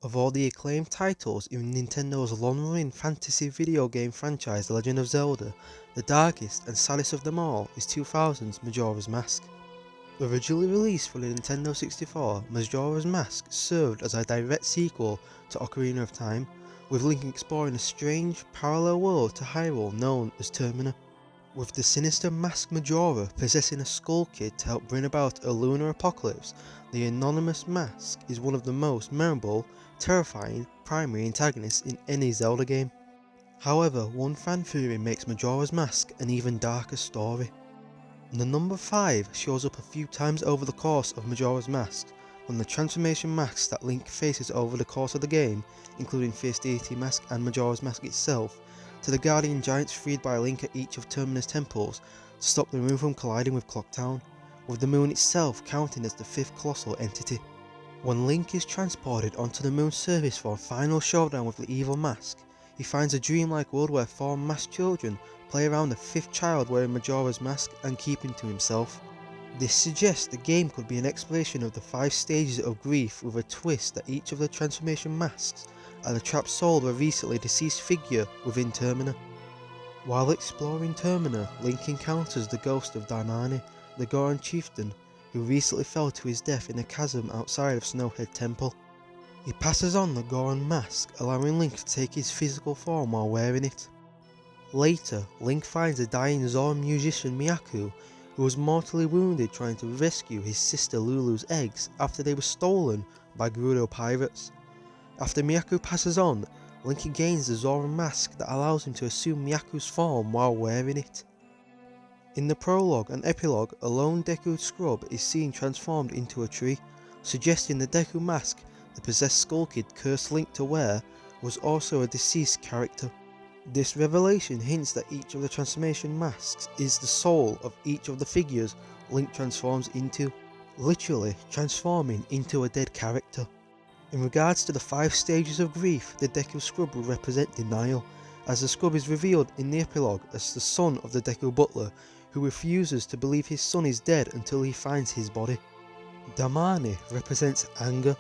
Of all the acclaimed titles in Nintendo's long-running fantasy video game franchise The Legend of Zelda, the darkest and saddest of them all is 2000's Majora's Mask. Originally released for the Nintendo 64, Majora's Mask served as a direct sequel to Ocarina of Time, with Link exploring a strange, parallel world to Hyrule known as Termina. With the sinister Mask Majora possessing a Skull Kid to help bring about a lunar apocalypse, the anonymous Mask is one of the most memorable, terrifying primary antagonists in any Zelda game. However, one fan theory makes Majora's Mask an even darker story. The number 5 shows up a few times over the course of Majora's Mask, from the transformation masks that Link faces over the course of the game, including Fierce Deity Mask and Majora's Mask itself, to the guardian giants freed by Link at each of Termina's temples to stop the moon from colliding with Clocktown, with the moon itself counting as the 5th colossal entity. When Link is transported onto the moon's surface for a final showdown with the evil Mask, he finds a dreamlike world where 4 masked children play around the 5th child wearing Majora's Mask and keeping to himself. This suggests the game could be an exploration of the 5 stages of grief with a twist that each of the transformation masks are the trapped soul of a recently deceased figure within Termina. While exploring Termina, Link encounters the ghost of Daimani, the Goron chieftain, who recently fell to his death in a chasm outside of Snowhead Temple. He passes on the Goron mask, allowing Link to take his physical form while wearing it. Later, Link finds a dying Zoran musician Miyaku, who was mortally wounded trying to rescue his sister Lulu's eggs after they were stolen by Gerudo pirates. After Miyaku passes on, Link gains the Zoran mask that allows him to assume Miyaku's form while wearing it. In the prologue and epilogue, a lone Deku scrub is seen transformed into a tree, suggesting the Deku mask the possessed Skull Kid cursed Link to wear was also a deceased character. This revelation hints that each of the transformation masks is the soul of each of the figures Link transforms into, literally transforming into a dead character. In regards to the 5 stages of grief, the Deku Scrub will represent denial, as the Scrub is revealed in the epilogue as the son of the Deku Butler, who refuses to believe his son is dead until he finds his body. Damani represents anger,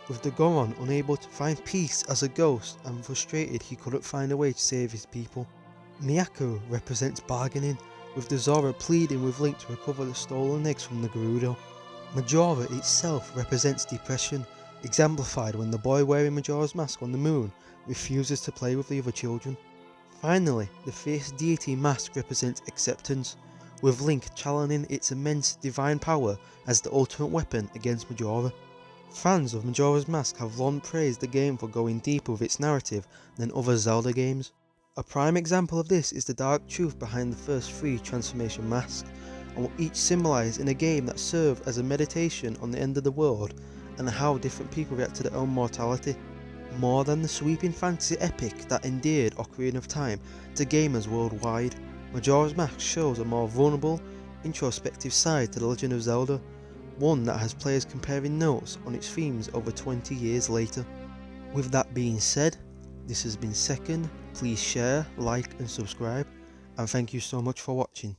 with the Goron unable to find peace as a ghost and frustrated he couldn't find a way to save his people. Miyaku represents bargaining, with the Zora pleading with Link to recover the stolen eggs from the Gerudo. Majora itself represents depression, exemplified when the boy wearing Majora's Mask on the moon refuses to play with the other children. Finally, the Fierce Deity Mask represents acceptance, with Link channeling its immense divine power as the ultimate weapon against Majora. Fans of Majora's Mask have long praised the game for going deeper with its narrative than other Zelda games. A prime example of this is the dark truth behind the first 3 transformation masks, and what each symbolise in a game that served as a meditation on the end of the world and how different people react to their own mortality. More than the sweeping fantasy epic that endeared Ocarina of Time to gamers worldwide, Majora's Mask shows a more vulnerable, introspective side to The Legend of Zelda, one that has players comparing notes on its themes over 20 years later. With that being said, this has been Second. Please share, like and subscribe, and thank you so much for watching.